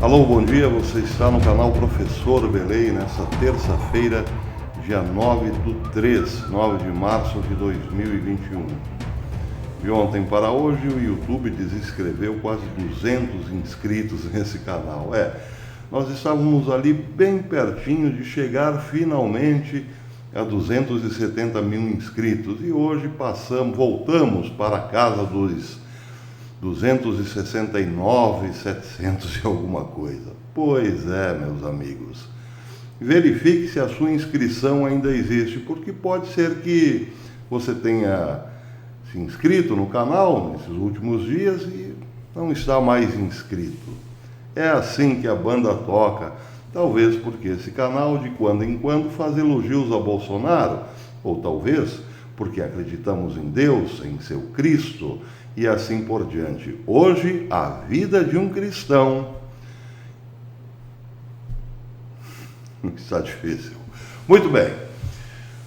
Alô, bom dia, você está no canal Professor Belém nessa terça-feira, dia 9 de março de 2021. De ontem para hoje, o YouTube desinscreveu quase 200 inscritos nesse canal. Nós estávamos ali bem pertinho de chegar finalmente a 270 mil inscritos e hoje voltamos para a casa dos 269.700 e alguma coisa. Pois é, meus amigos. Verifique se a sua inscrição ainda existe, porque pode ser que você tenha se inscrito no canal nesses últimos dias e não está mais inscrito. É assim que a banda toca, talvez porque esse canal de quando em quando faz elogios a Bolsonaro, ou talvez porque acreditamos em Deus, em seu Cristo, e assim por diante. Hoje, a vida de um cristão está difícil. Muito bem,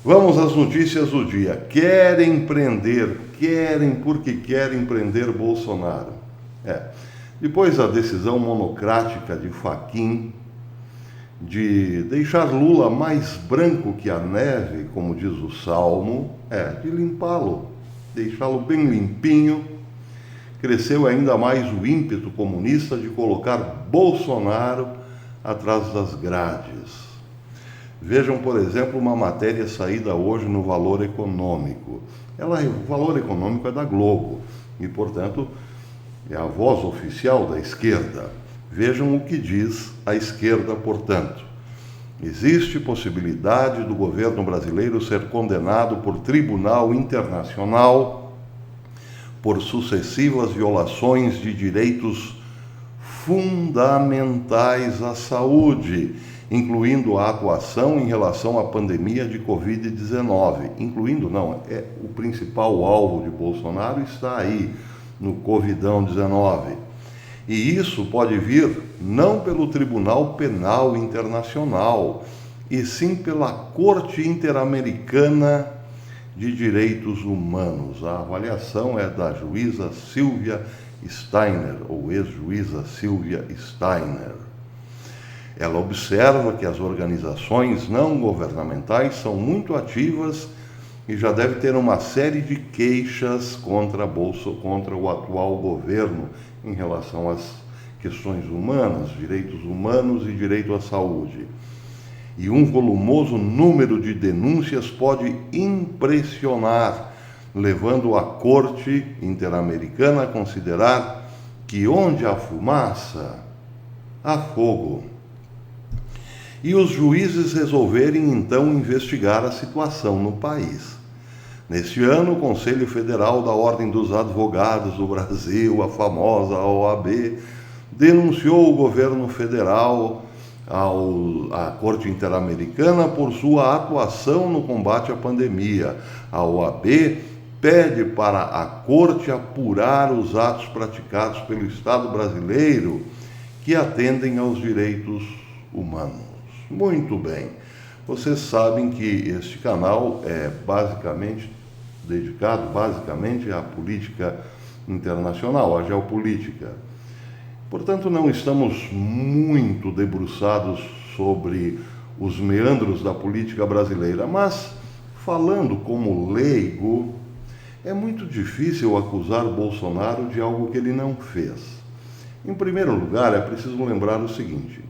vamos às notícias do dia. Querem porque querem prender Bolsonaro. Depois da decisão monocrática de Fachin de deixar Lula mais branco que a neve, como diz o Salmo, de limpá-lo, deixá-lo bem limpinho, cresceu ainda mais o ímpeto comunista de colocar Bolsonaro atrás das grades. Vejam, por exemplo, uma matéria saída hoje no Valor Econômico. O Valor Econômico é da Globo e, portanto, é a voz oficial da esquerda. Vejam o que diz a esquerda, portanto. Existe possibilidade do governo brasileiro ser condenado por tribunal internacional por sucessivas violações de direitos fundamentais à saúde, incluindo a atuação em relação à pandemia de Covid-19. O principal alvo de Bolsonaro está aí, no Covidão-19. E isso pode vir não pelo Tribunal Penal Internacional, e sim pela Corte Interamericana de Direitos Humanos. A avaliação é da juíza Silvia Steiner, ou ex-juíza Silvia Steiner. Ela observa que as organizações não governamentais são muito ativas e já deve ter uma série de queixas contra o atual governo em relação às questões humanas, direitos humanos e direito à saúde. E um volumoso número de denúncias pode impressionar, levando a Corte Interamericana a considerar que onde há fumaça, há fogo. E os juízes resolverem então investigar a situação no país. Neste ano, o Conselho Federal da Ordem dos Advogados do Brasil, a famosa OAB, denunciou o governo federal à Corte Interamericana por sua atuação no combate à pandemia. A OAB pede para a Corte apurar os atos praticados pelo Estado brasileiro que atendem aos direitos humanos. Muito bem, vocês sabem que este canal é dedicado à política internacional, à geopolítica. Portanto, não estamos muito debruçados sobre os meandros da política brasileira, mas, falando como leigo, é muito difícil acusar Bolsonaro de algo que ele não fez. Em primeiro lugar, é preciso lembrar o seguinte: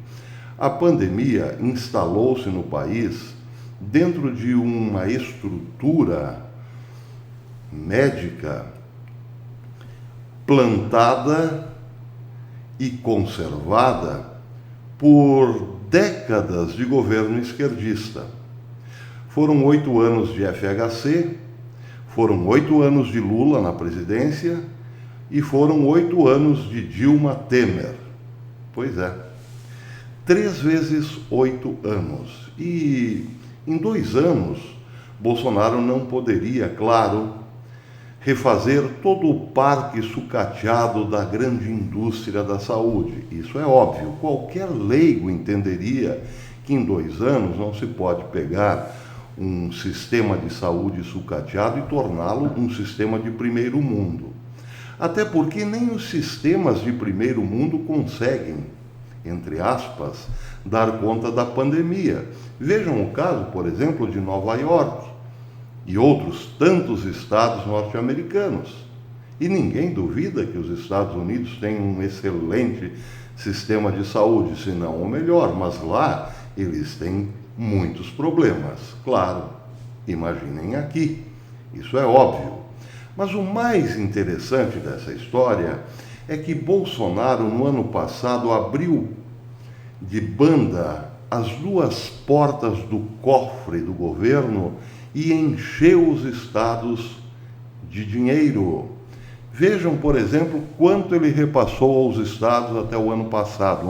a pandemia instalou-se no país dentro de uma estrutura médica plantada e conservada por décadas de governo esquerdista. Foram 8 anos de FHC, foram 8 anos de Lula na presidência e foram 8 anos de Dilma Temer. Pois é, 3 vezes 8 anos. E em 2 anos, Bolsonaro não poderia, claro, refazer todo o parque sucateado da grande indústria da saúde. Isso é óbvio. Qualquer leigo entenderia que em 2 anos não se pode pegar um sistema de saúde sucateado e torná-lo um sistema de primeiro mundo. Até porque nem os sistemas de primeiro mundo conseguem entre aspas, dar conta da pandemia. Vejam o caso, por exemplo, de Nova York e outros tantos estados norte-americanos. E ninguém duvida que os Estados Unidos têm um excelente sistema de saúde, se não o melhor, mas lá eles têm muitos problemas. Claro, imaginem aqui, isso é óbvio. Mas o mais interessante dessa história é que Bolsonaro, no ano passado, abriu de banda as duas portas do cofre do governo e encheu os estados de dinheiro. Vejam, por exemplo, quanto ele repassou aos estados até o ano passado.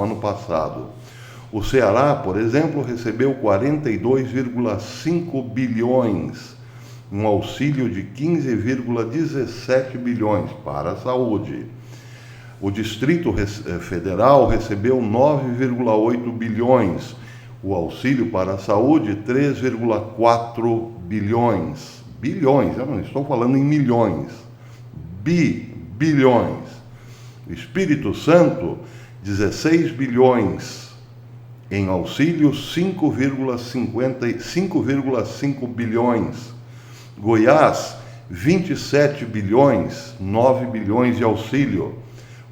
O Ceará, por exemplo, recebeu 42,5 bilhões, um auxílio de 15,17 bilhões para a saúde. O Distrito Federal recebeu 9,8 bilhões, o auxílio para a saúde 3,4 bilhões. Bilhões, eu não estou falando em milhões. Bilhões. O Espírito Santo, 16 bilhões em auxílio, 5,5 bilhões. Goiás, 27 bilhões, 9 bilhões de auxílio.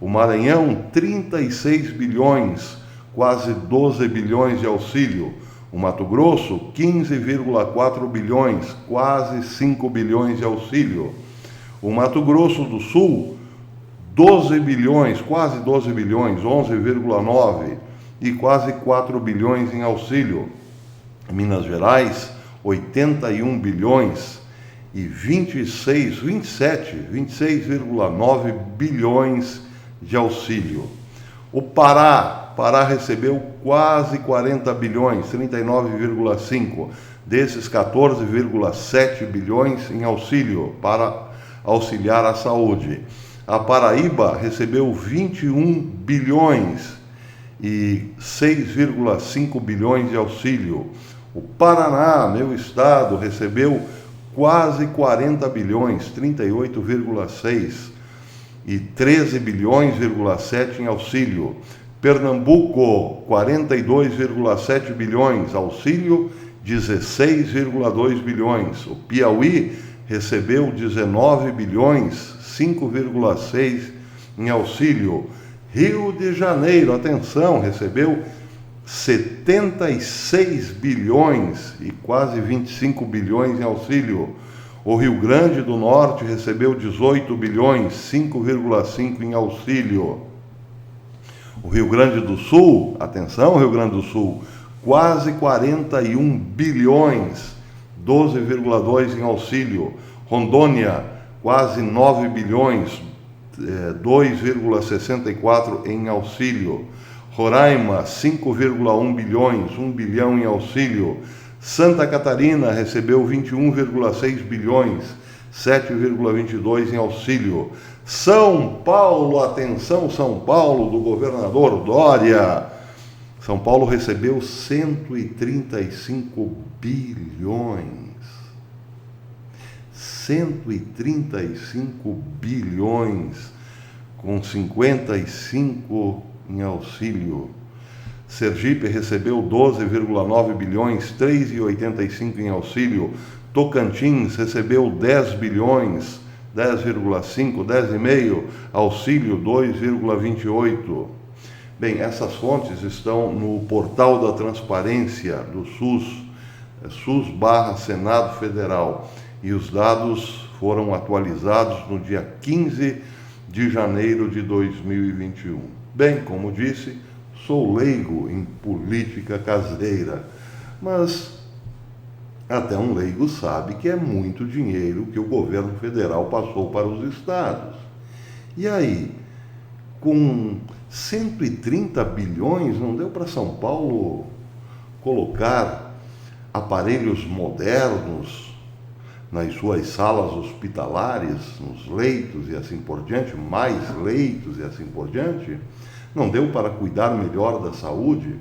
O Maranhão, 36 bilhões, quase 12 bilhões de auxílio. O Mato Grosso, 15,4 bilhões, quase 5 bilhões de auxílio. O Mato Grosso do Sul, 12 bilhões, quase 12 bilhões, 11,9 e quase 4 bilhões em auxílio. Minas Gerais, 81 bilhões e 26,9 bilhões de auxílio. O Pará recebeu quase 40 bilhões, 39,5, desses 14,7 bilhões em auxílio para auxiliar a saúde. A Paraíba recebeu 21 bilhões e 6,5 bilhões de auxílio. O Paraná, meu estado, recebeu quase 40 bilhões, 38,6 e 13 bilhões,7 em auxílio. Pernambuco, 42,7 bilhões, auxílio 16,2 bilhões. O Piauí recebeu 19 bilhões, 5,6 em auxílio. Rio de Janeiro, atenção, recebeu 76 bilhões e quase 25 bilhões em auxílio. O Rio Grande do Norte recebeu 18 bilhões, 5,5 em auxílio. O Rio Grande do Sul, atenção, Rio Grande do Sul, quase 41 bilhões, 12,2 em auxílio. Rondônia, quase 9 bilhões, 2,64 em auxílio. Roraima, 5,1 bilhões, 1 bilhão em auxílio. Santa Catarina recebeu 21,6 bilhões, 7,22 em auxílio. São Paulo, atenção, São Paulo, do governador Dória. São Paulo recebeu 135 bilhões. 135 bilhões, com 55 em auxílio. Sergipe recebeu 12,9 bilhões, 3,85 em auxílio. Tocantins recebeu 10 bilhões, 10,5, 10,5, auxílio 2,28. Bem, essas fontes estão no portal da transparência do SUS, SUS/Senado Federal, e os dados foram atualizados no dia 15 de janeiro de 2021. Bem, como disse, sou leigo em política caseira, mas até um leigo sabe que é muito dinheiro que o governo federal passou para os estados. E aí, com 130 bilhões, não deu para São Paulo colocar aparelhos modernos nas suas salas hospitalares, nos leitos e assim por diante, mais leitos e assim por diante? Não deu para cuidar melhor da saúde?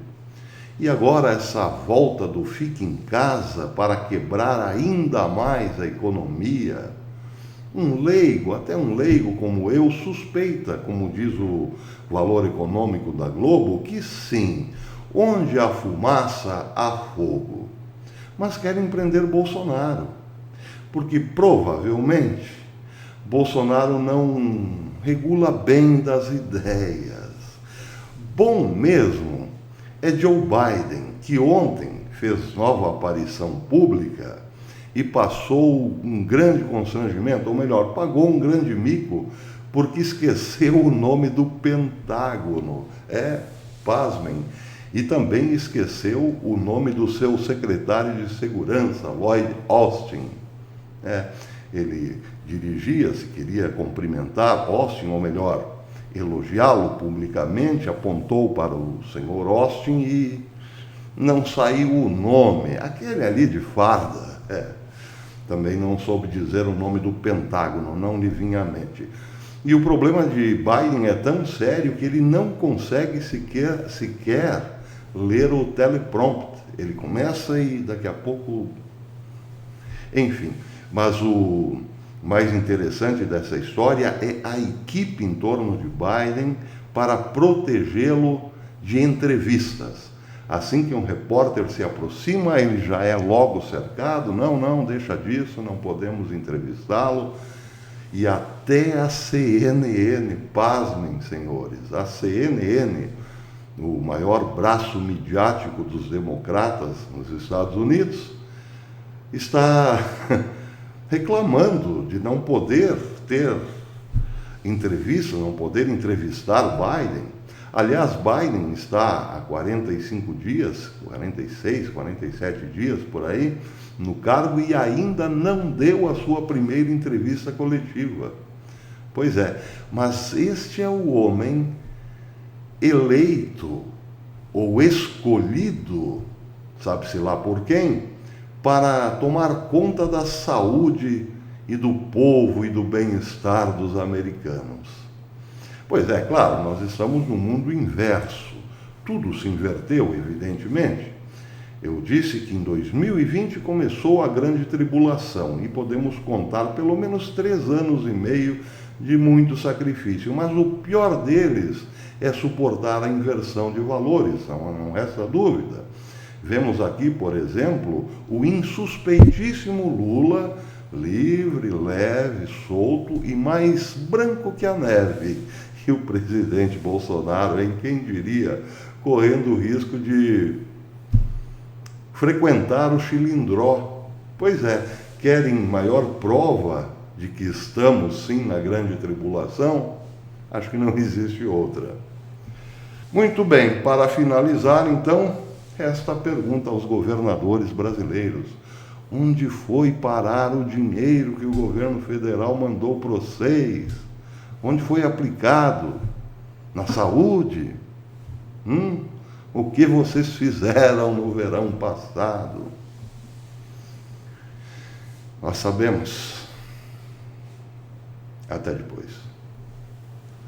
E agora essa volta do fique em casa para quebrar ainda mais a economia? Um leigo, até um leigo como eu, suspeita, como diz o Valor Econômico da Globo, que sim, onde há fumaça, há fogo. Mas querem prender Bolsonaro, porque provavelmente Bolsonaro não regula bem das ideias. Bom mesmo é Joe Biden, que ontem fez nova aparição pública e passou um grande constrangimento, ou melhor, pagou um grande mico, porque esqueceu o nome do Pentágono. Pasmem. E também esqueceu o nome do seu secretário de segurança, Lloyd Austin. Ele dirigia-se, queria cumprimentar Austin, ou melhor, elogiá-lo publicamente, apontou para o senhor Austin e não saiu o nome, aquele ali de farda. Também não soube dizer o nome do Pentágono, não lhe vinha à mente. E o problema de Biden é tão sério que ele não consegue sequer ler o teleprompter. Ele começa e daqui a pouco... Enfim, mas o mais interessante dessa história é a equipe em torno de Biden para protegê-lo de entrevistas. Assim que um repórter se aproxima, ele já é logo cercado. Não, deixa disso, não podemos entrevistá-lo. E até a CNN, pasmem, senhores, a CNN, o maior braço midiático dos democratas nos Estados Unidos, está reclamando de não poder ter entrevista, não poder entrevistar Biden. Aliás, Biden está há 45 dias, 46, 47 dias por aí, no cargo e ainda não deu a sua primeira entrevista coletiva. Pois é, mas este é o homem eleito ou escolhido, sabe-se lá por quem, para tomar conta da saúde e do povo e do bem-estar dos americanos. Pois é, claro, nós estamos no mundo inverso. Tudo se inverteu, evidentemente. Eu disse que em 2020 começou a grande tribulação e podemos contar pelo menos 3 anos e meio de muito sacrifício, mas o pior deles é suportar a inversão de valores, não resta dúvida. Vemos aqui, por exemplo, o insuspeitíssimo Lula, livre, leve, solto e mais branco que a neve. E o presidente Bolsonaro, quem diria, correndo o risco de frequentar o Chilindró. Pois é, querem maior prova de que estamos sim na grande tribulação? Acho que não existe outra. Muito bem, para finalizar então, esta pergunta aos governadores brasileiros: onde foi parar o dinheiro que o governo federal mandou para vocês? Onde foi aplicado? Na saúde? O que vocês fizeram no verão passado? Nós sabemos. Até depois.